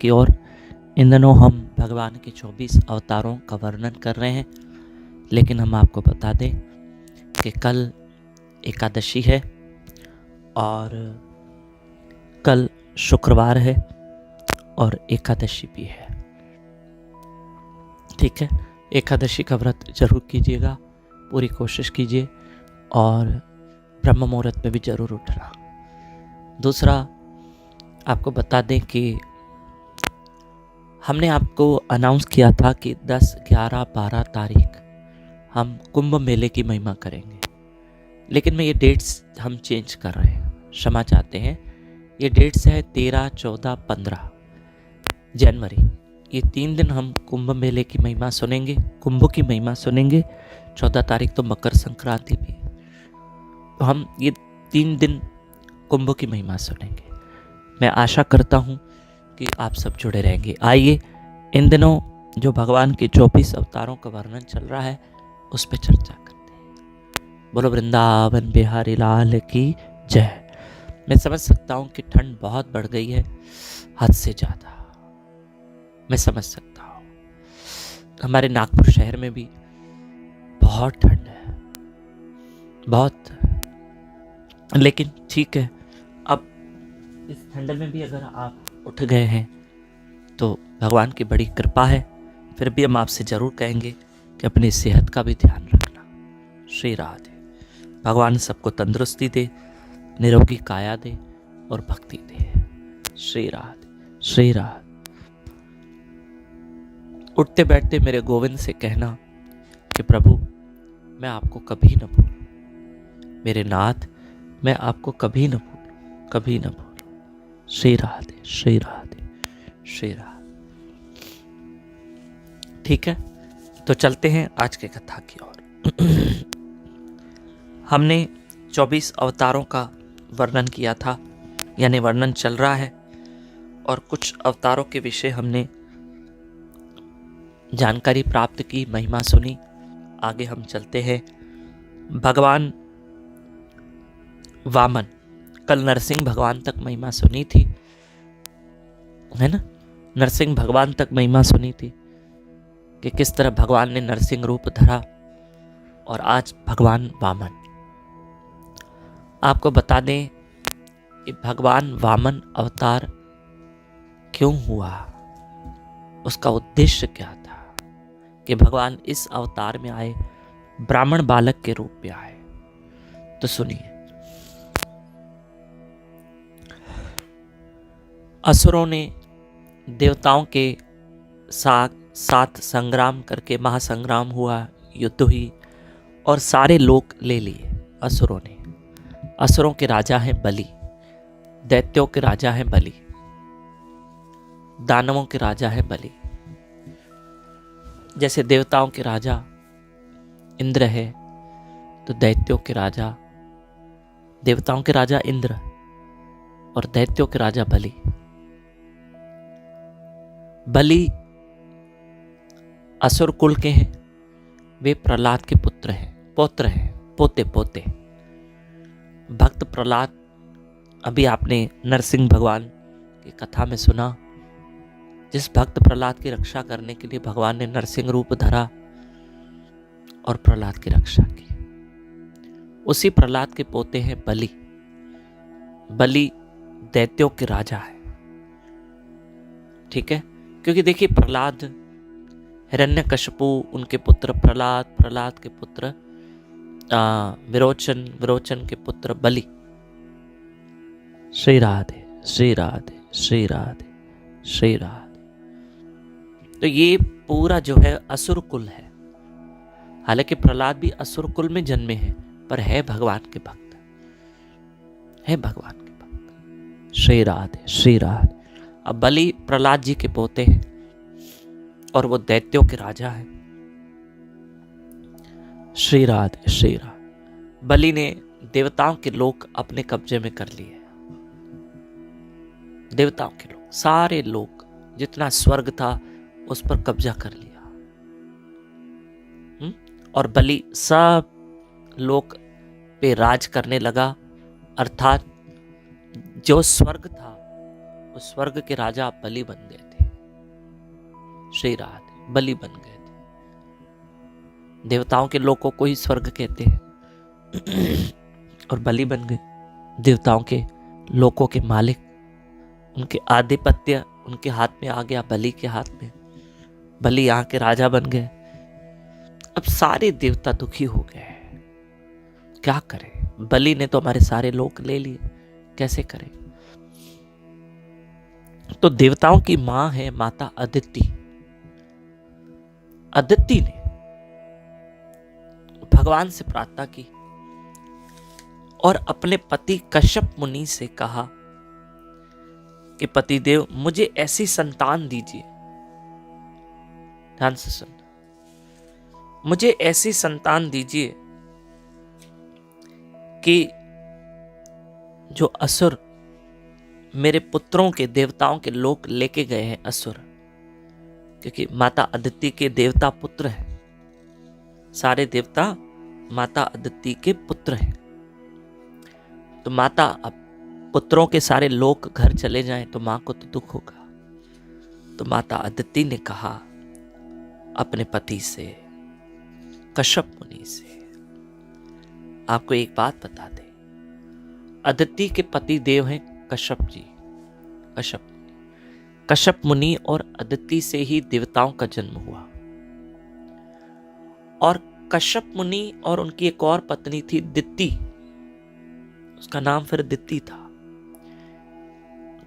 की ओर। इन दिनों हम भगवान के 24 अवतारों का वर्णन कर रहे हैं, लेकिन हम आपको बता दें कि कल एकादशी है और कल शुक्रवार है और एकादशी भी है। ठीक है, एकादशी का व्रत जरूर कीजिएगा, पूरी कोशिश कीजिए और ब्रह्म मुहूर्त में भी जरूर उठना। दूसरा, आपको बता दें कि हमने आपको अनाउंस किया था कि 10, 11, 12 तारीख हम कुंभ मेले की महिमा करेंगे, लेकिन मैं ये डेट्स हम चेंज कर रहे हैं, क्षमा चाहते हैं। ये डेट्स है 13, 14, 15 जनवरी। ये 3 दिन हम कुंभ मेले की महिमा सुनेंगे, कुंभ की महिमा सुनेंगे। 14 तारीख तो मकर संक्रांति भी, तो हम ये 3 दिन कुंभ की महिमा सुनेंगे। मैं आशा करता हूँ कि आप सब जुड़े रहेंगे। आइए इन दिनों जो भगवान के 24 अवतारों का वर्णन चल रहा है उस पर चर्चा करते हैं। बोलो वृंदावन बिहारी लाल की जय। मैं समझ सकता हूँ कि ठंड बहुत बढ़ गई है, हद से ज़्यादा, मैं समझ सकता हूँ। हमारे नागपुर शहर में भी बहुत ठंड है, बहुत। लेकिन ठीक है, अब इस ठंड में भी अगर आप उठ गए हैं तो भगवान की बड़ी कृपा है। फिर भी हम आपसे जरूर कहेंगे कि अपनी सेहत का भी ध्यान रखना। श्री राधे। भगवान सबको तंदुरुस्ती दे, निरोगी काया दे और भक्ति दे। श्री राधे, श्री राधे। उठते बैठते मेरे गोविंद से कहना कि प्रभु मैं आपको कभी न भूलूं, मेरे नाथ मैं आपको कभी न भूलूं, कभी न भूलूं। श्री राधे, श्री राधे, श्री राधे। ठीक है, तो चलते हैं आज के कथा की ओर। हमने 24 अवतारों का वर्णन किया था, यानी वर्णन चल रहा है, और कुछ अवतारों के विषय हमने जानकारी प्राप्त की, महिमा सुनी। आगे हम चलते हैं। भगवान वामन, कल नरसिंह भगवान तक महिमा सुनी थी, है ना। नरसिंह भगवान तक महिमा सुनी थी कि किस तरह भगवान ने नरसिंह रूप धरा, और आज भगवान वामन। आपको बता दें कि भगवान वामन अवतार क्यों हुआ, उसका उद्देश्य क्या था, कि भगवान इस अवतार में आए, ब्राह्मण बालक के रूप में आए। तो सुनिए, असुरों ने देवताओं के साथ संग्राम करके, महासंग्राम हुआ, युद्ध हुई और सारे लोक ले लिए असुरों ने। असुरों के राजा हैं बलि, दैत्यों के राजा हैं बलि, दानवों के राजा हैं बलि। जैसे देवताओं के राजा इंद्र है, तो देवताओं के राजा इंद्र और दैत्यों के राजा बलि। बलि असुर कुल के हैं, वे प्रहलाद के पुत्र हैं, पोते। भक्त प्रहलाद, अभी आपने नरसिंह भगवान की कथा में सुना, जिस भक्त प्रहलाद की रक्षा करने के लिए भगवान ने नरसिंह रूप धरा और प्रहलाद की रक्षा की। उसी प्रहलाद के पोते हैं बलि। बलि दैत्यों के राजा है। ठीक है, क्योंकि देखिए प्रहलाद, हिरण्यकशिपु उनके पुत्र प्रहलाद के पुत्र विरोचन के पुत्र बलि। श्री राधे, श्री राधे, श्री राधे, श्री राधे। तो ये पूरा जो है असुर कुल है। हालांकि प्रहलाद भी असुर कुल में जन्मे हैं, पर है भगवान के भक्त, है भगवान के भक्त। श्री राधे, श्री राधे। अब बलि प्रहलाद जी के पोते हैं और वो दैत्यों के राजा हैं। श्री राधे, श्री राधे। बलि ने देवताओं के लोक अपने कब्जे में कर लिए। देवताओं के लोक, सारे लोक, जितना स्वर्ग था उस पर कब्जा कर लिया। और बलि सब लोक पे राज करने लगा, अर्थात जो स्वर्ग था उस स्वर्ग के राजा बलि बन गए थे। श्री राधे, बलि बन गए थे। देवताओं के लोकों को ही स्वर्ग कहते हैं और बलि बन गए देवताओं के लोकों के मालिक। उनके आधिपत्य उनके हाथ में आ गया, बलि के हाथ में। बलि यहाँ के राजा बन गए। अब सारे देवता दुखी हो गए। क्या करें? बलि ने तो हमारे सारे लोक ले लिए, कैसे करें? तो देवताओं की मां है माता अदिति। अदिति ने भगवान से प्रार्थना की और अपने पति कश्यप मुनि से कहा कि पतिदेव मुझे ऐसी संतान दीजिए, ध्यान से सुन, मुझे ऐसी संतान दीजिए कि जो असुर मेरे पुत्रों के देवताओं के लोक लेके गए हैं, असुर, क्योंकि माता अदिति के देवता पुत्र हैं, सारे देवता माता अदिति के पुत्र हैं। तो माता अब पुत्रों के सारे लोक घर चले जाएं तो मां को तो दुख होगा। तो माता अदिति ने कहा अपने पति से, कश्यप मुनि से, आपको एक बात बता दे, अदिति के पति देव हैं कश्यप जी। कश्यप मुनि और अदिति से ही देवताओं का जन्म हुआ। और कश्यप मुनि और उनकी एक और पत्नी थी दिति, उसका नाम फिर दिति था।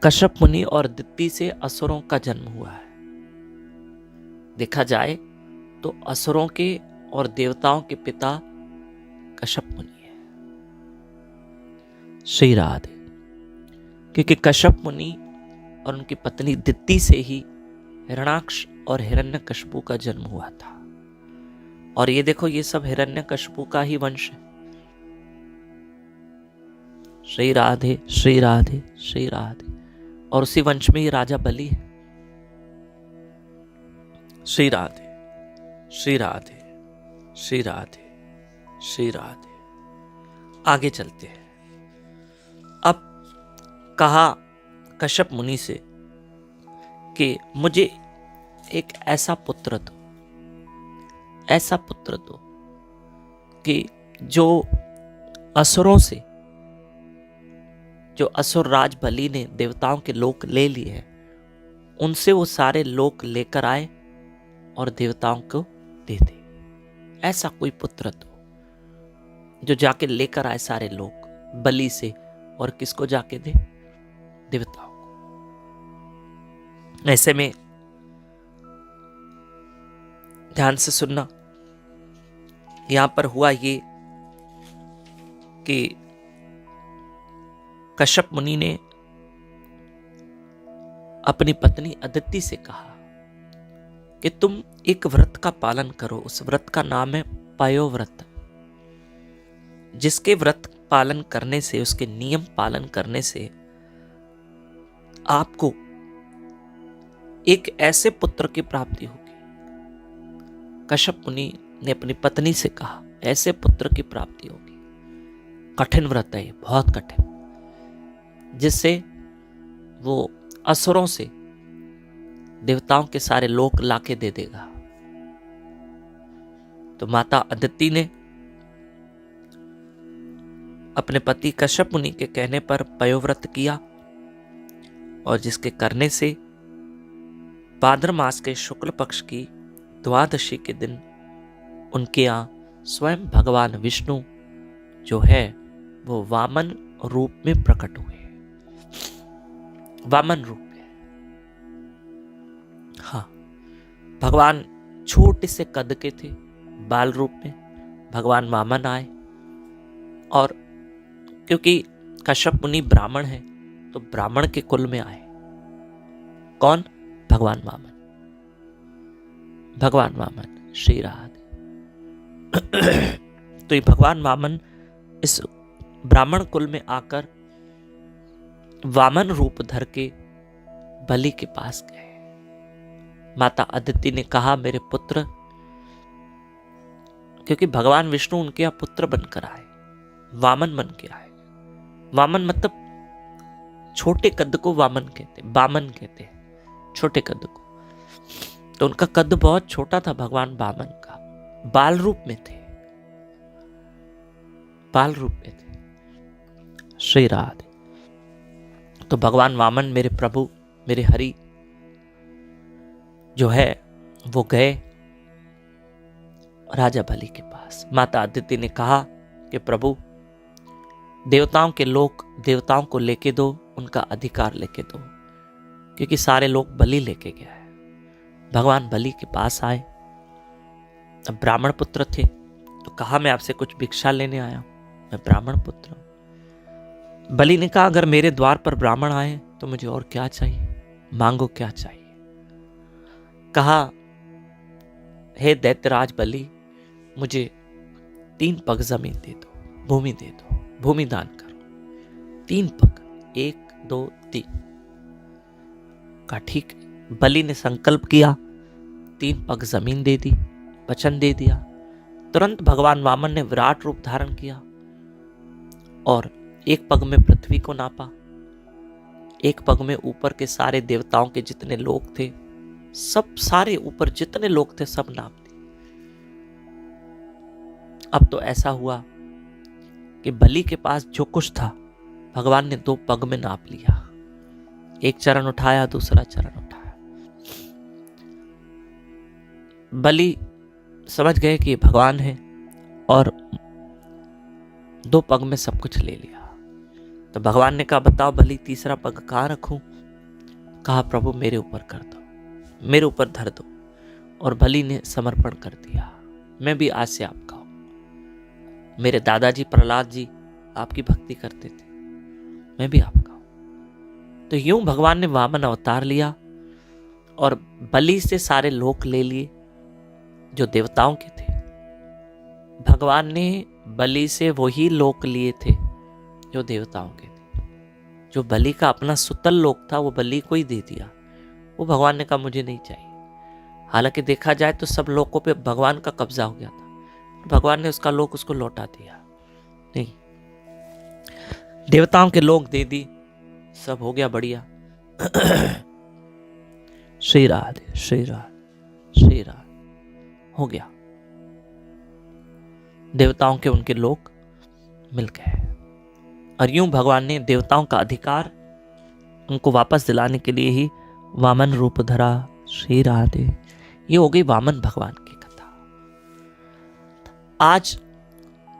कश्यप मुनि और दिति से असुरों का जन्म हुआ है। देखा जाए तो असुरों के और देवताओं के पिता कश्यप मुनि है। श्री राधे। क्योंकि कश्यप मुनि और उनकी पत्नी दिति से ही हिरण्याक्ष और हिरण्यकशिपु का जन्म हुआ था। और ये देखो, ये सब हिरण्यकशिपु का ही वंश है। श्री राधे, श्री राधे, श्री राधे। और उसी वंश में ही राजा बलि है। श्री राधे, श्री राधे, श्री राधे, श्री राधे। आगे चलते हैं। अब कहा कश्यप मुनि से कि मुझे एक ऐसा पुत्र दो, ऐसा पुत्र दो कि जो असुरों से, जो असुर राज बलि ने देवताओं के लोक ले लिए हैं, उनसे वो सारे लोक लेकर आए और देवताओं को दे दे। ऐसा कोई पुत्र दो जो जाके लेकर आए सारे लोक बलि से, और किसको जाके दे? देवताओं को। ऐसे में ध्यान से सुनना, यहां पर हुआ ये कि कश्यप मुनि ने अपनी पत्नी अदिति से कहा कि तुम एक व्रत का पालन करो। उस व्रत का नाम है पयोव्रत, जिसके व्रत पालन करने से, उसके नियम पालन करने से आपको एक ऐसे पुत्र की प्राप्ति होगी। कश्यप मुनि ने अपनी पत्नी से कहा, ऐसे पुत्र की प्राप्ति होगी। कठिन व्रत है, बहुत कठिन, जिससे वो असुरों से देवताओं के सारे लोक लाके दे देगा। तो माता अदिति ने अपने पति कश्यप मुनि के कहने पर पयोव्रत किया, और जिसके करने से भाद्र मास के शुक्ल पक्ष की द्वादशी के दिन उनके यहाँ स्वयं भगवान विष्णु जो है वो वामन रूप में प्रकट हुए। वामन रूप में, हाँ, भगवान छोटे से कद के थे, बाल रूप में भगवान वामन आए। और क्योंकि कश्यप मुनि ब्राह्मण है तो ब्राह्मण के कुल में आए। कौन? भगवान वामन। भगवान वामन, श्री राधे। तो ये भगवान वामन इस ब्राह्मण कुल में आकर वामन रूप धर के बलि के पास गए। माता अदिति ने कहा, मेरे पुत्र, क्योंकि भगवान विष्णु उनके यहाँ पुत्र बनकर आए, वामन बन के आए। वामन मतलब छोटे कद को वामन कहते, बामन कहते हैं छोटे कद को। तो उनका कद बहुत छोटा था भगवान वामन का, बाल रूप में थे, बाल रूप में थे। श्री राधे। तो भगवान वामन मेरे प्रभु, मेरे हरि जो है वो गए राजा बलि के पास। माता अदिति ने कहा कि प्रभु, देवताओं के लोग देवताओं को लेके दो, उनका अधिकार लेके दो, क्योंकि सारे लोग बलि लेके गया है। भगवान बलि के पास आए। अब ब्राह्मण पुत्र थे, तो कहा मैं आपसे कुछ भिक्षा लेने आया हूं, मैं ब्राह्मण पुत्र हूं। बलि ने कहा अगर मेरे द्वार पर ब्राह्मण आए तो मुझे और क्या चाहिए, मांगो क्या चाहिए। कहा हे दैत्यराज बलि, मुझे 3 पग जमीन दे दो, भूमि दे दो, भूमि दान करो। 3 पग, 1 2 3। कहा ठीक है। बलि ने संकल्प किया, 3 पग जमीन दे दी, वचन दे दिया। तुरंत भगवान वामन ने विराट रूप धारण किया और 1 पग में पृथ्वी को नापा, 1 पग में ऊपर के सारे देवताओं के जितने लोग थे, सब सारे ऊपर जितने लोग थे सब नाप दिए। अब तो ऐसा हुआ कि बलि के पास जो कुछ था भगवान ने 2 पग में नाप लिया। एक चरण उठाया, दूसरा चरण उठाया। बलि समझ गए कि भगवान है और 2 पग में सब कुछ ले लिया। तो भगवान ने कहा बताओ बलि, तीसरा पग कहाँ रखूं। कहा प्रभु मेरे ऊपर कर दो, मेरे ऊपर धर दो। और बलि ने समर्पण कर दिया, मैं भी आज से आपका हूं। मेरे दादाजी प्रहलाद जी आपकी भक्ति करते थे, मैं भी आपका हूं। तो यूं भगवान ने वामन अवतार लिया और बलि से सारे लोक ले लिए जो देवताओं के थे। भगवान ने बलि से वही लोक लिए थे जो देवताओं के थे। जो बलि का अपना सुतल लोक था वो बलि को ही दे दिया। वो भगवान ने कहा मुझे नहीं चाहिए। हालांकि देखा जाए तो सब लोकों पे भगवान का कब्जा हो गया था, भगवान ने उसका लोक उसको लौटा दिया नहीं, देवताओं के लोक दे दी, सब हो गया बढ़िया। श्री राधे, श्री राधे, श्री राधे। हो गया, देवताओं के उनके लोक मिल गए। और यूं भगवान ने देवताओं का अधिकार उनको वापस दिलाने के लिए ही वामन रूप धरा। श्री राधे। ये हो गई वामन भगवान की कथा। आज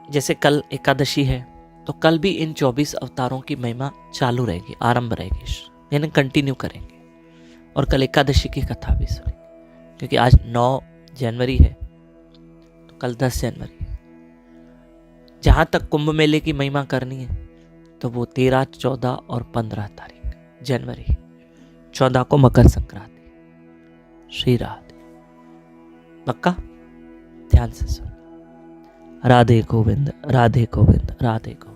जैसे कल एकादशी है तो कल भी इन 24 अवतारों की महिमा चालू रहेगी, आरंभ रहेगी, यानी कंटिन्यू करेंगे। और कल एकादशी की कथा भी सुनेंगे, क्योंकि आज 9 जनवरी है तो कल 10 जनवरी है। जहां तक कुंभ मेले की महिमा करनी है तो वो 13, 14 और 15 तारीख जनवरी, 14 को मकर संक्रांति। श्री राधे। पक्का ध्यान से सुन। राधे गोविंद, राधे गोविंद, राधे गोविंद।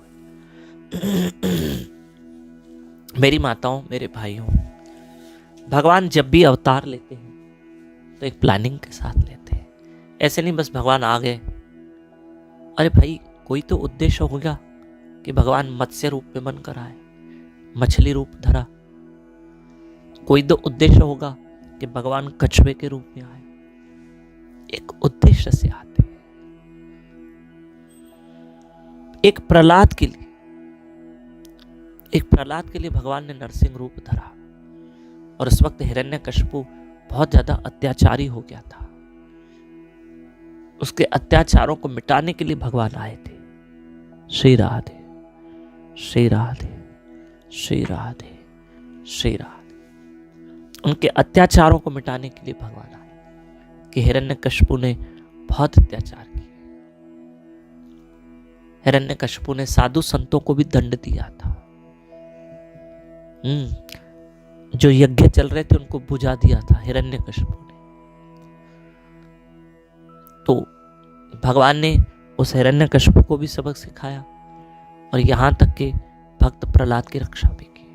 मेरी माताओं, मेरे भाइयों, भगवान जब भी अवतार लेते हैं तो एक प्लानिंग के साथ लेते हैं। ऐसे नहीं बस भगवान आ गए। अरे भाई, कोई तो उद्देश्य होगा कि भगवान मत्स्य रूप में बनकर आए, मछली रूप धरा। कोई तो उद्देश्य होगा कि भगवान कछुए के रूप में आए। एक उद्देश्य से आते हैं। एक प्रहलाद के लिए भगवान ने नरसिंह रूप धरा। और उस वक्त हिरण्यकशिपु बहुत ज्यादा अत्याचारी हो गया था। उसके अत्याचारों को मिटाने के लिए भगवान आए थे। श्री राधे, श्री राधे, श्री राधे, श्री राधे। उनके अत्याचारों को मिटाने के लिए भगवान आए कि हिरण्यकशिपु ने बहुत अत्याचार किए। हिरण्यकशिपु ने साधु संतों को भी दंड दिया था। जो यज्ञ चल रहे थे उनको बुझा दिया था हिरण्यकशिपु ने। तो भगवान ने उस हिरण्यकशिपु को भी सबक सिखाया और यहां तक कि भक्त प्रहलाद की रक्षा भी की।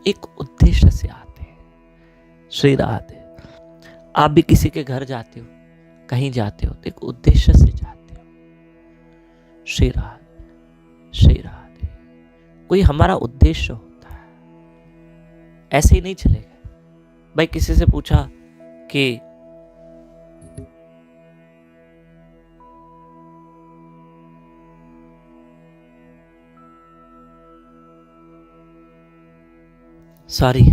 एक उद्देश्य से आते हैं। श्री राधे। आप भी किसी के घर जाते हो, कहीं जाते हो तो एक उद्देश्य से जाते हो। श्री राधे, श्री राधे। कोई हमारा उद्देश्य होता है, ऐसे ही नहीं चलेगा। भाई किसी से पूछा कि सॉरी,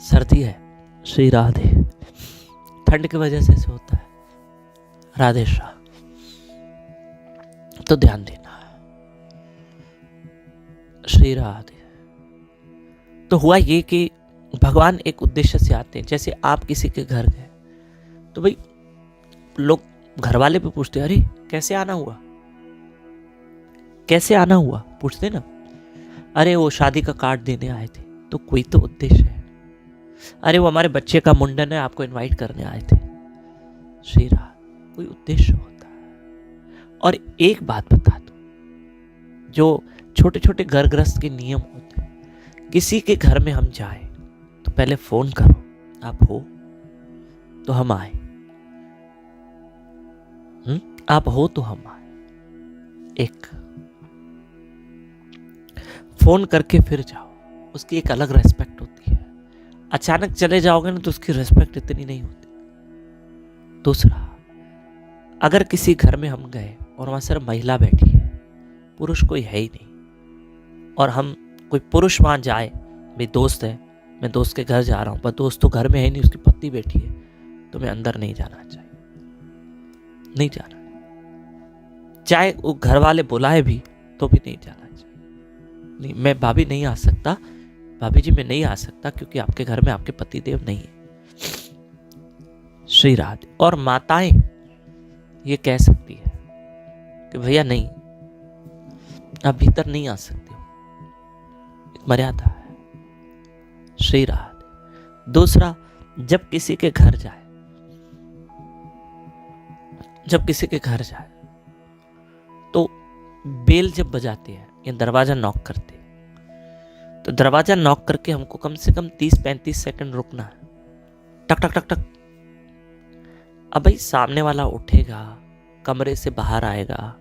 सर्दी है, श्री राधे, ठंड की वजह से ऐसे होता है, राधे श्याम। तो ध्यान देना, श्री राधे। तो हुआ ये कि भगवान एक उद्देश्य से आते हैं। जैसे आप किसी के घर गए तो भाई लोग घर वाले पे पूछते, अरे कैसे आना हुआ, कैसे आना हुआ, पूछते ना। अरे वो शादी का कार्ड देने आए थे, तो कोई तो उद्देश्य है। अरे वो हमारे बच्चे का मुंडन है, आपको इनवाइट करने आए थे। श्री राधे, कोई उद्देश्य होता है। और एक बात बता दो, जो छोटे छोटे घर गृहस्थ के नियम होते हैं, किसी के घर में हम जाए तो पहले फोन करो, आप हो तो हम आए, आप हो तो हम आए। एक फोन करके फिर जाओ, उसकी एक अलग रेस्पेक्ट होती है। अचानक चले जाओगे ना तो उसकी रेस्पेक्ट इतनी नहीं होती। दूसरा, अगर किसी घर में हम गए और वहां सिर्फ महिला बैठी है, पुरुष कोई है ही नहीं, और हम कोई पुरुष वहां जाए, मेरी दोस्त है, मैं दोस्त के घर जा रहा हूं, पर दोस्त तो घर में है नहीं, उसकी पत्नी बैठी है, तो मैं अंदर नहीं जाना चाहिए, नहीं जाना। चाहे वो घर वाले बुलाए भी तो भी नहीं जाना चाहिए। नहीं, मैं भाभी नहीं आ सकता, भाभी जी मैं नहीं आ सकता क्योंकि आपके घर में आपके पति देव नहीं है। श्री राधे। और माताएं ये कह सकती है कि भैया नहीं, आप भीतर नहीं आ सकते हो, एक मर्यादा है। श्री राधे। दूसरा, जब किसी के घर जाए, जब किसी के घर जाए तो बेल जब बजाते हैं या दरवाजा नॉक करते हैं, तो दरवाजा नॉक करके हमको कम से कम 30-35 सेकंड रुकना है। टक टक टक टक। अब भाई सामने वाला उठेगा, कमरे से बाहर आएगा,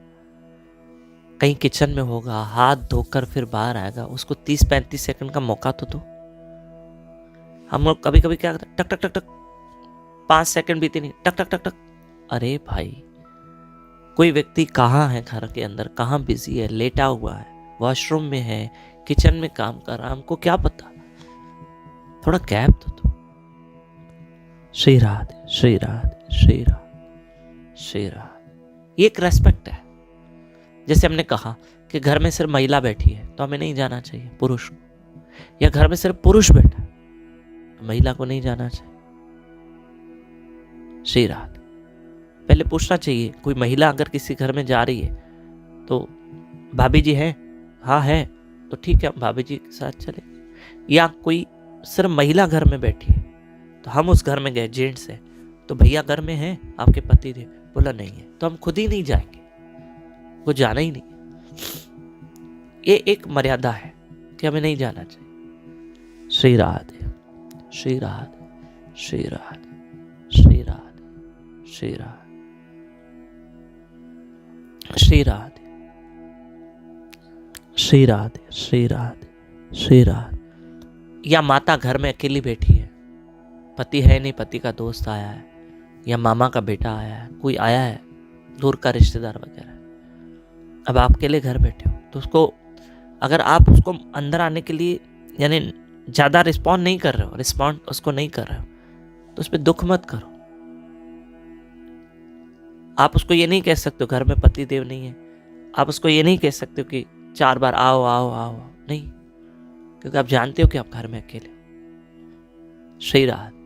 कहीं किचन में होगा, हाथ धोकर फिर बाहर आएगा, उसको 30-35 सेकंड का मौका तो दो। हम लोग कभी कभी क्या करते हैं, टक टक टक टक, 5 सेकंड बीते नहीं, टक टक टक टक। अरे भाई, कोई व्यक्ति कहाँ है घर के अंदर, कहाँ बिजी है, लेटा हुआ है, वॉशरूम में है, किचन में काम कर रहा है, हमको क्या पता, थोड़ा गैप तो दो। श्री राधे, श्री राधे, श्री राधे, श्री राधे। ये एक रेस्पेक्ट है। जैसे हमने कहा कि घर में सिर्फ महिला बैठी है तो हमें नहीं जाना चाहिए पुरुष को, या घर में सिर्फ पुरुष बैठा है तो महिला को नहीं जाना चाहिए। श्री राधे। पहले पूछना चाहिए, कोई महिला अगर किसी घर में जा रही है तो भाभी जी हैं, हाँ है, तो ठीक है हम भाभी जी के साथ चले। या कोई सिर्फ महिला घर में बैठी है तो हम उस घर में गए, जेंट्स है, तो भैया घर में हैं आपके पति देव, बोला नहीं है, तो हम खुद ही नहीं जाएंगे, वो जाना ही नहीं। ये एक मर्यादा है कि हमें नहीं जाना चाहिए। श्री राधे, श्री राधे, श्री राधे, श्री राधे, श्री राधे, श्री राधे, श्री राधे, श्री राधे, श्री राधे। या माता घर में अकेली बैठी है, पति है नहीं, पति का दोस्त आया है, या मामा का बेटा आया है, कोई आया है दूर का रिश्तेदार वगैरह, अब आप अकेले घर बैठे हो, तो उसको, अगर आप उसको अंदर आने के लिए यानी ज़्यादा रिस्पॉन्ड नहीं कर रहे हो, रिस्पॉन्ड उसको नहीं कर रहे हो, तो उस पर दुख मत करो। आप उसको ये नहीं कह सकते हो घर में पति देव नहीं है, आप उसको ये नहीं कह सकते हो कि 4 बार आओ आओ आओ, नहीं, क्योंकि आप जानते हो कि आप घर में अकेले हो। श्री राधे।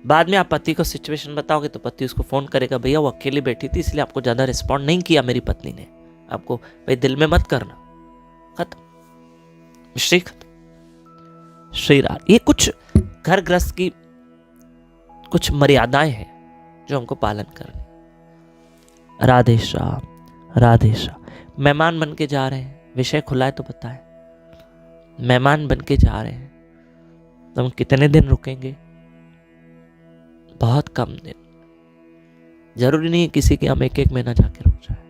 बाद में आप पति को सिचुएशन बताओगे तो पति उसको फोन करेगा, भैया वो अकेली बैठी थी इसलिए आपको ज्यादा रिस्पॉन्ड नहीं किया मेरी पत्नी ने, आपको भाई दिल में मत करना, खत्म, श्री खत्म। श्री राधे। ये कुछ घर गृहस्थ की कुछ मर्यादाएं हैं जो हमको पालन करनी। राधे श्याम, राधे श्याम। मेहमान बन के जा रहे हैं, विषय खुला है तो बताएं, मेहमान बन के जा रहे हैं तो हम कितने दिन रुकेंगे? बहुत कम दिन, जरूरी नहीं है किसी के हम 1-1 महीना जाके रुक जाए,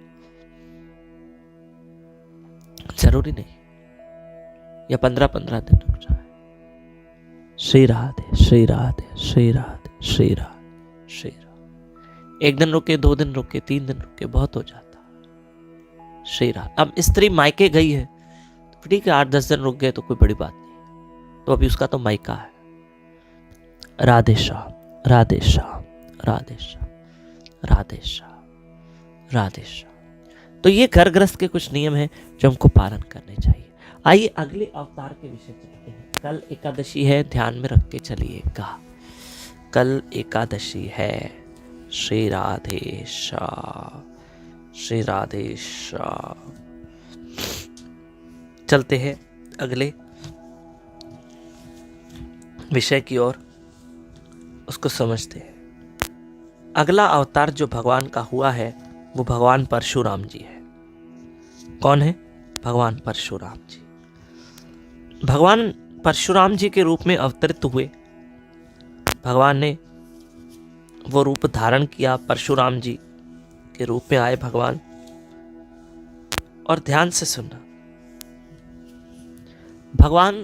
जरूरी नहीं, या 15-15 दिन रुक जाए। श्री राधे, श्री राधे, श्री राधे, श्री राधे, श्री राधे। 1 दिन रुके, 2 दिन रुके, 3 दिन रुके, बहुत हो जाता। श्री राधे। अब स्त्री मायके गई है तो ठीक है, 8-10 दिन रुक गए तो कोई बड़ी बात नहीं, तो अभी उसका तो मायका है। राधे श्याम, राधे श्याम, राधे श्याम, राधे श्याम, राधे श्याम। तो ये घर गृहस्थ के कुछ नियम हैं जो हमको पालन करने चाहिए। आइए अगले अवतार के विषय चलते हैं। कल एकादशी है, ध्यान में रख के चलिएगा, कल एकादशी है। श्री राधे श्याम, श्री राधे श्याम। चलते हैं अगले विषय की ओर, उसको समझते हैं। अगला अवतार जो भगवान का हुआ है वो भगवान परशुराम जी है। कौन है? भगवान परशुराम जी। भगवान परशुराम जी के रूप में अवतरित हुए। भगवान ने वो रूप धारण किया, परशुराम जी के रूप में आए भगवान। और ध्यान से सुनना, भगवान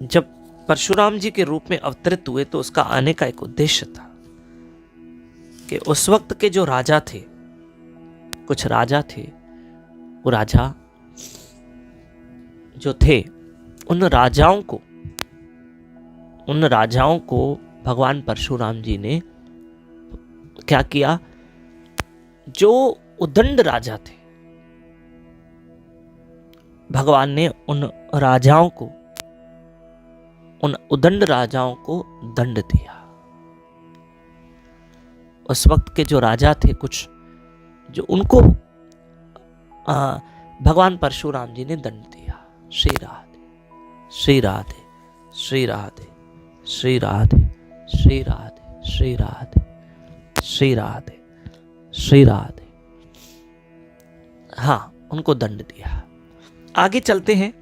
जब परशुराम जी के रूप में अवतरित हुए तो उसका आने का एक उद्देश्य था कि उस वक्त के जो राजा थे, कुछ राजा थे, वो राजा जो थे उन राजाओं को भगवान परशुराम जी ने क्या किया, जो उदंड राजा थे, भगवान ने उन उदंड राजाओं को दंड दिया। उस वक्त के जो राजा थे कुछ, जो उनको भगवान परशुराम जी ने दंड दिया। श्री राधे, श्री राधे, श्री राधे, श्री राधे, श्री राधे, श्री राधे, श्री राधे, श्री राधे। हाँ, उनको दंड दिया। आगे चलते हैं।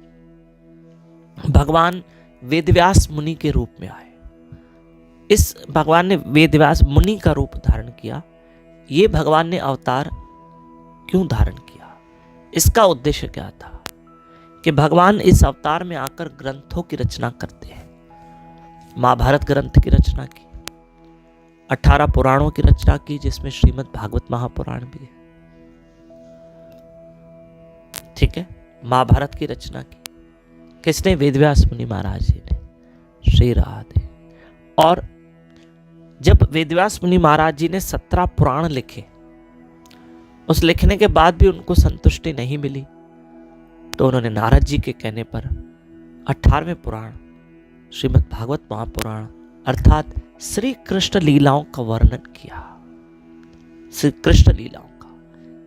भगवान वेदव्यास मुनि के रूप में आए। इस भगवान ने वेदव्यास मुनि का रूप धारण किया। ये भगवान ने अवतार क्यों धारण किया, इसका उद्देश्य क्या था कि भगवान इस अवतार में आकर ग्रंथों की रचना करते हैं। महाभारत ग्रंथ की रचना की, 18 पुराणों की रचना की, जिसमें श्रीमद् भागवत महापुराण भी है। ठीक है, महाभारत की रचना की किसने? वेदव्यास मुनि महाराज जी ने। श्री राधे। और जब वेदव्यास मुनि महाराज जी ने 17 पुराण लिखे, उस लिखने के बाद भी उनको संतुष्टि नहीं मिली, तो उन्होंने नारद जी के कहने पर 18वें पुराण श्रीमद् भागवत महापुराण अर्थात श्री कृष्ण लीलाओं का वर्णन किया। श्री कृष्ण लीलाओं का,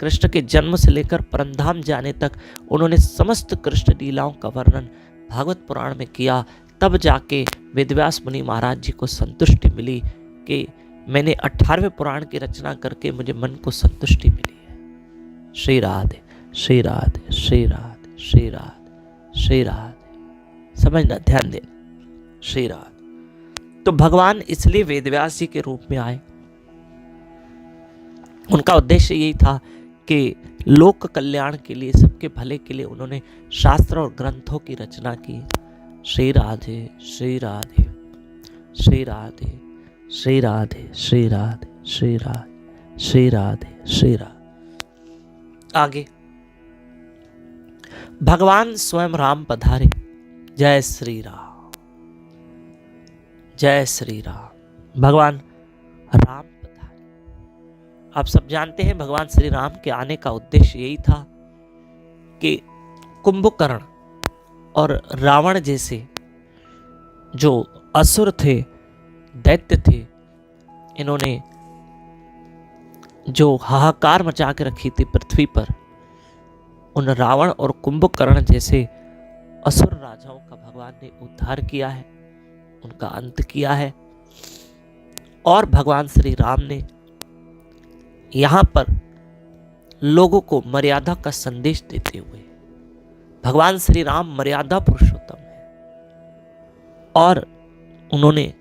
कृष्ण के जन्म से लेकर परमधाम जाने तक उन्होंने समस्त कृष्ण लीलाओं का वर्णन भागवत पुराण में किया। तब जाके वेदव्यास मुनि महाराज जी को संतुष्टि मिली कि मैंने 18वें पुराण की रचना करके मुझे मन को संतुष्टि मिली है। श्री राधे, श्री राधे, श्री राधे, श्री राधे, श्री राधे। समझना, ध्यान देना। श्री राधे। तो भगवान इसलिए वेदव्यास जी के रूप में आए। उनका उद्देश्य यही था कि लोक कल्याण के लिए, सबके भले के लिए उन्होंने शास्त्र और ग्रंथों की रचना की। श्री राधे, श्री राधे, श्री राधे, श्री राधे, श्री राधे, श्री राधे, श्री राधे, श्री राधे। आगे भगवान स्वयं राम पधारे। जय श्री राम, जय श्री राम। भगवान राम पधारे। आप सब जानते हैं भगवान श्री राम के आने का उद्देश्य यही था कि कुंभकर्ण और रावण जैसे जो असुर थे, दैत्य थे, इन्होंने जो हाहाकार मचा के रखी थी पृथ्वी पर, उन रावण और कुंभकर्ण जैसे असुर राजाओं का भगवान ने उद्धार किया है, उनका अंत किया है। और भगवान श्री राम ने यहां पर लोगों को मर्यादा का संदेश देते हुए, भगवान श्री राम मर्यादा पुरुषोत्तम है और उन्होंने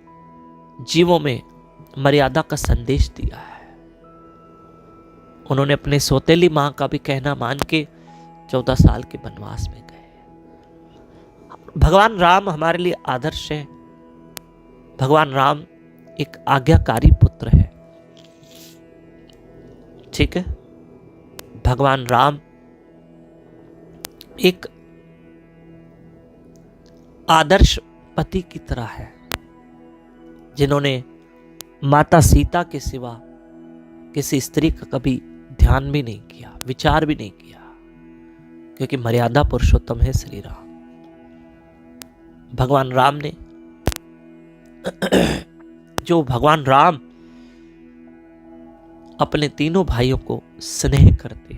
जीवों में मर्यादा का संदेश दिया है। उन्होंने अपने सौतेली मां का भी कहना मान के 14 साल के वनवास में गए। भगवान राम हमारे लिए आदर्श है। भगवान राम एक आज्ञाकारी पुत्र है। ठीक है, भगवान राम एक आदर्श पति की तरह है, जिन्होंने माता सीता के सिवा किसी स्त्री का कभी ध्यान भी नहीं किया, विचार भी नहीं किया, क्योंकि मर्यादा पुरुषोत्तम है श्री राम। भगवान राम ने जो भगवान राम अपने तीनों भाइयों को स्नेह करते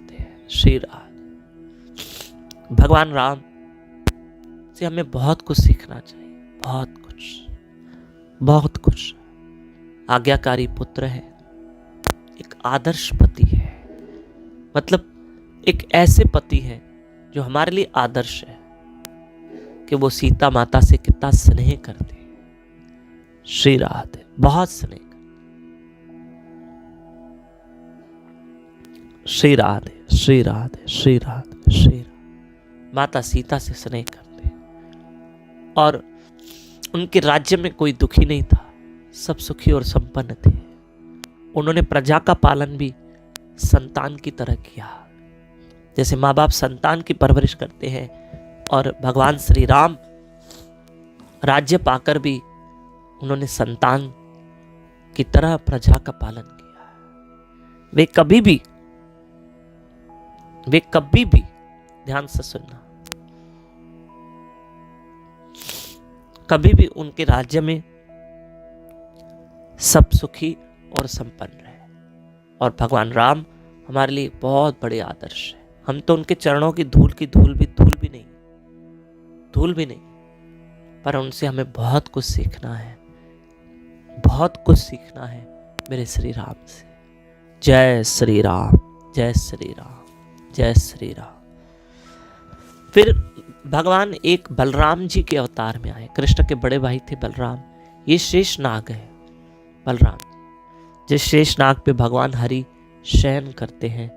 हैं, श्री राम। भगवान राम से हमें बहुत कुछ सीखना चाहिए, बहुत कुछ। आज्ञाकारी पुत्र है, एक आदर्श पति है, मतलब एक ऐसे पति है जो हमारे लिए आदर्श है कि वो सीता माता से कितना स्नेह करते हैं। श्री राधे, बहुत स्नेह करते। श्री राधे, श्री राधे, श्री राधे, श्री राधे। माता सीता से स्नेह करते हैं और उनके राज्य में कोई दुखी नहीं था, सब सुखी और संपन्न थे। उन्होंने प्रजा का पालन भी संतान की तरह किया, जैसे माँ बाप संतान की परवरिश करते हैं, और भगवान श्री राम राज्य पाकर भी उन्होंने संतान की तरह प्रजा का पालन किया। वे कभी भी ध्यान से सुनना, कभी भी उनके राज्य में सब सुखी और संपन्न रहे। और भगवान राम हमारे लिए बहुत बड़े आदर्श है। हम तो उनके चरणों की धूल भी नहीं, पर उनसे हमें बहुत कुछ सीखना है, मेरे श्री राम से। जय श्री राम, जय श्री राम, जय श्री राम। फिर भगवान एक बलराम जी के अवतार में आए। कृष्ण के बड़े भाई थे बलराम, ये शेष नाग है बलराम जी। जिस शेष नाग पे भगवान हरि शयन करते हैं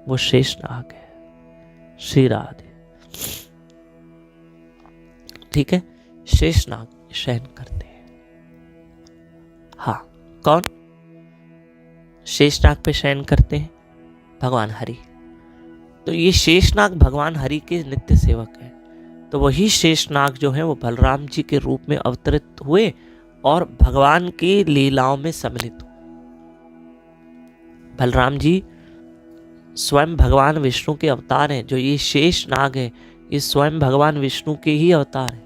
वो शेष नाग है। श्री राधे, ठीक है, शेष नाग शयन करते हैं। हाँ, कौन शेष नाग पे शयन करते हैं? भगवान हरि। तो ये शेषनाग भगवान हरि के नित्य सेवक है। तो वही शेषनाग जो है वो बलराम जी के रूप में अवतरित हुए और भगवान की लीलाओं में सम्मिलित हुए। बलराम जी स्वयं भगवान विष्णु के अवतार हैं। जो ये शेष नाग है ये स्वयं भगवान विष्णु के ही अवतार है,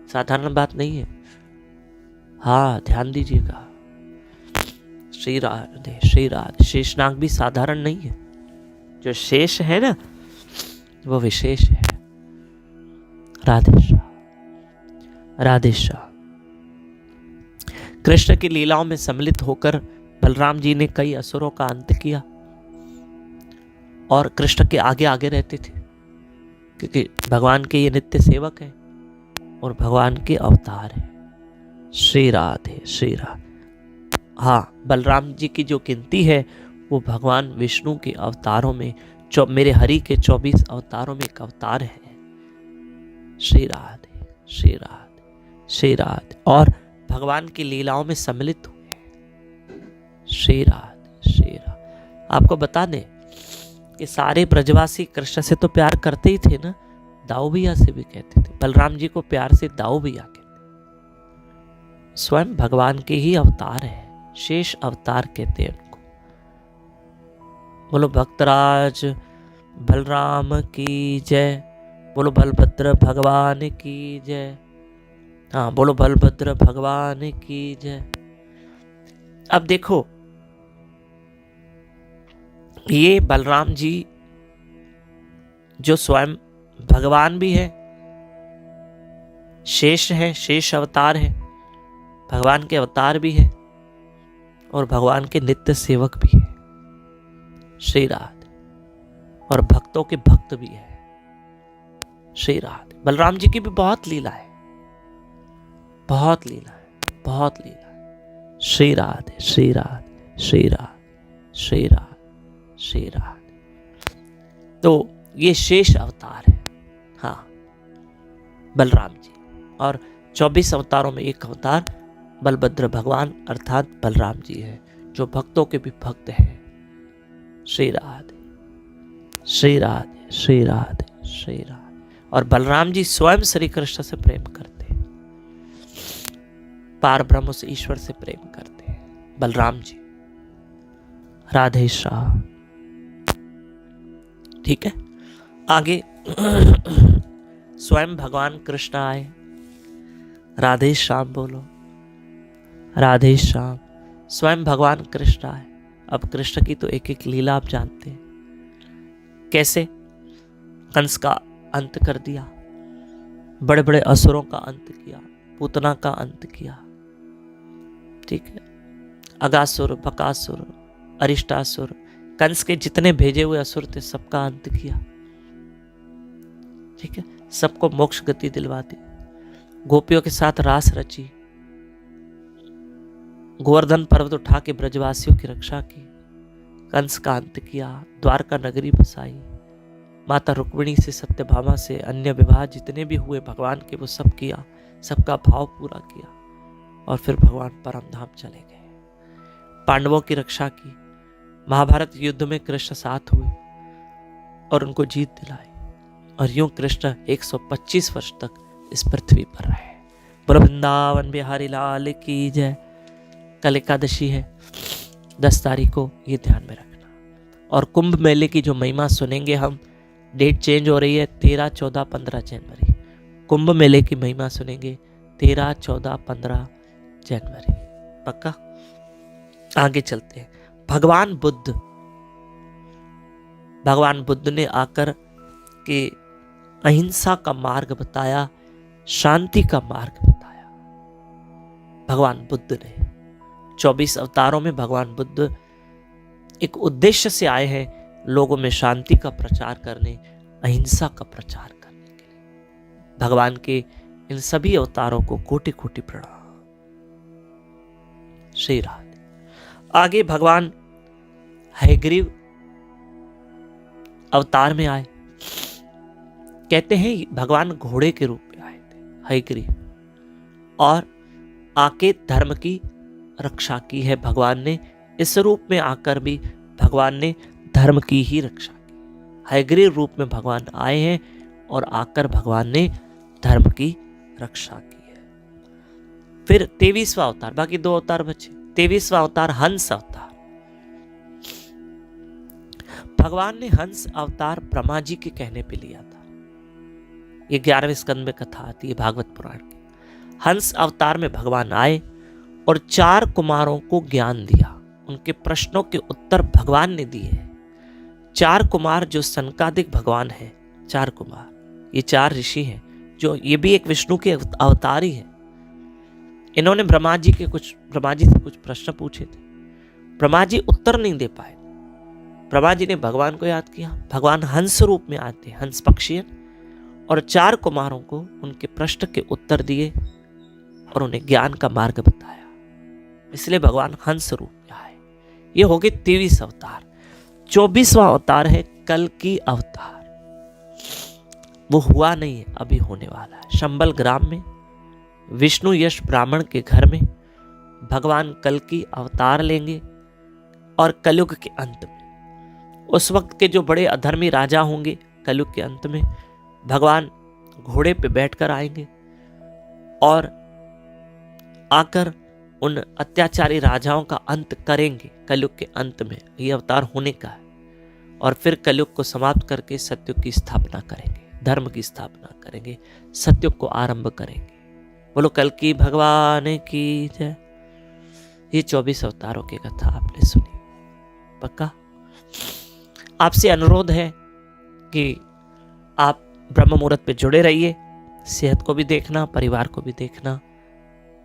साधारण बात नहीं है। हाँ, ध्यान दीजिएगा। श्री राधे, श्री राधे। शेषनाग भी साधारण नहीं है। जो शेष है ना वो विशेष है। राधे श्याम, राधे श्याम। कृष्ण की लीलाओं में सम्मिलित होकर बलराम जी ने कई असुरों का अंत किया और कृष्ण के आगे आगे रहते थे, क्योंकि भगवान के ये नित्य सेवक हैं और भगवान के अवतार हैं। श्री राधे, श्री राधे। हाँ, बलराम जी की जो गिनती है वो भगवान विष्णु के अवतारों में, मेरे हरि के 24 अवतारों में एक अवतार है। श्री राधे, श्री राधे, श्री राधे। और भगवान की लीलाओं में सम्मिलित हुए। श्री राधे, श्री राधे। आपको बता दें कि सारे ब्रजवासी कृष्ण से तो प्यार करते ही थे ना, दाऊ भैया से भी कहते थे। बलराम जी को प्यार से दाऊ भैया कहते। स्वयं भगवान के ही अवतार है, शेष अवतार कहते हैं उनको। बोलो भक्तराज बलराम की जय, बोलो बलभद्र भगवान की जय। हाँ, बोलो बलभद्र भगवान की जय। अब देखो, ये बलराम जी जो स्वयं भगवान भी है, शेष है, शेष अवतार है, भगवान के अवतार भी है और भगवान के नित्य सेवक भी है। श्री राधे। और भक्तों के भक्त भी है। श्री राधे। बलराम जी की भी बहुत लीला है, बहुत लीला है, बहुत लीला है। श्री राधे, श्री राधे, श्री राधे, श्री राधे, श्री राधे। तो ये शेष अवतार है, हाँ, बलराम जी। और 24 अवतारों में एक अवतार बलभद्र भगवान अर्थात बलराम जी है, जो भक्तों के भी भक्त हैं। श्री राधे श्री राधे श्री राधे श्री राधे। और बलराम जी स्वयं श्री कृष्ण से प्रेम करते हैं, पार ब्रह्म से ईश्वर से प्रेम करते हैं बलराम जी। राधे श्याम। ठीक है, आगे स्वयं भगवान कृष्ण आए। राधे श्याम बोलो, राधे श्याम। स्वयं भगवान कृष्ण आए। अब कृष्ण की तो एक एक लीला आप जानते हैं, कैसे कंस का अंत कर दिया, बड़े बड़े असुरों का अंत किया, पूतना का अंत किया। ठीक है, अगासुर, बकासुर, अरिष्टासुर, कंस के जितने भेजे हुए असुर थे सबका अंत किया। ठीक है, सबको मोक्ष गति दिलवा दी, गोपियों के साथ रास रची, गोवर्धन पर्वत उठा के ब्रजवासियों की रक्षा की, कंस का अंत किया, द्वारका नगरी बसाई, माता रुक्मिणी से, सत्यभामा से अन्य विवाह जितने भी हुए भगवान के वो सब किया, सबका भाव पूरा किया, और फिर भगवान परम धाम चले गए। पांडवों की रक्षा की, महाभारत युद्ध में कृष्ण साथ हुए और उनको जीत दिलाई, और यूं कृष्ण 125 वर्ष तक इस पृथ्वी पर रहे। बोलो वृंदावन बिहारी लाल की जय। कल एकादशी है 10 तारीख को, ये ध्यान में रखना। और कुंभ मेले की जो महिमा सुनेंगे हम, डेट चेंज हो रही है, 13, 14, 15 जनवरी। कुंभ मेले की महिमा सुनेंगे 13, 14, 15 जनवरी। पक्का? आगे चलते हैं। भगवान बुद्ध ने आकर के अहिंसा का मार्ग बताया, शांति का मार्ग बताया। भगवान बुद्ध ने 24 अवतारों में भगवान बुद्ध एक उद्देश्य से आए हैं, लोगों में शांति का प्रचार करने, अहिंसा का प्रचार करने के लिए। भगवान के इन सभी अवतारों को कोटि कोटि प्रणाम। श्री राधे। आगे भगवान हयग्रीव अवतार में आए। कहते हैं भगवान घोड़े के रूप में आए थे हयग्रीव, और आके धर्म की रक्षा की है भगवान ने। इस रूप में आकर भी भगवान ने धर्म की ही रक्षा की। हयग्रीव रूप में भगवान आए हैं और आकर भगवान ने धर्म की रक्षा की है। फिर 23वां अवतार, बाकी 2 अवतार बचे। 23वां अवतार हंस अवतार। भगवान ने हंस अवतार ब्रह्मा जी के कहने पे लिया था। ये 11वें स्कंद में कथा आती है भागवत पुराण की। हंस अवतार में भगवान आए और 4 कुमारों को ज्ञान दिया। उनके प्रश्नों के उत्तर भगवान ने दिए। 4 कुमार जो सनकादिक भगवान हैं, 4 कुमार, ये 4 ऋषि हैं, जो ये भी एक विष्णु के अवतार ही है। इन्होंने ब्रह्मा जी से कुछ प्रश्न पूछे थे। ब्रह्मा जी उत्तर नहीं दे पाए। ब्रह्मा जी ने भगवान को याद किया। भगवान हंस रूप में आते, हंस पक्षी, और 4 कुमारों को उनके प्रश्न के उत्तर दिए और उन्हें ज्ञान का मार्ग बताया। इसलिए भगवान हंस रूप में आए। ये हो गए 23 अवतार। 24वां अवतार है कल्कि अवतार। वो हुआ नहीं है, अभी होने वाला है। शंबल ग्राम में विष्णु यश ब्राह्मण के घर में भगवान कल्कि अवतार लेंगे, और कलयुग के अंत में, उस वक्त के जो बड़े अधर्मी राजा होंगे, कलयुग के अंत में भगवान घोड़े पे बैठकर आएंगे और आकर उन अत्याचारी राजाओं का अंत करेंगे। कलयुग के अंत में ये अवतार होने का है, और फिर कलयुग को समाप्त करके सत्युग की स्थापना करेंगे, धर्म की स्थापना करेंगे, सत्युग को आरंभ करेंगे। बोलो कल्कि भगवान की जय। ये 24 अवतारों की कथा आपने सुनी। पक्का? आपसे अनुरोध है कि आप ब्रह्म मुहूर्त पे जुड़े रहिए। सेहत को भी देखना, परिवार को भी देखना,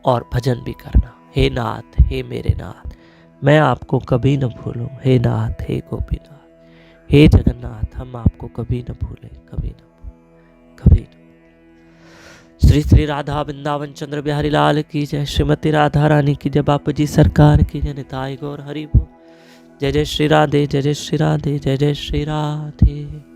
और भजन भी करना। हे नाथ, हे मेरे नाथ, मैं आपको कभी न भूलूं। हे नाथ, हे गोपीनाथ, हे जगन्नाथ, हम आपको कभी न भूलें, कभी न कभी न। श्री श्री राधा वृंदावन चंद्र बिहारी लाल की जय। श्रीमती राधा रानी की जय। बापू जी सरकार की जय। निताई गौर हरि बोल। जय जय श्री राधे, जय जय श्री राधे, जय जय श्री राधे।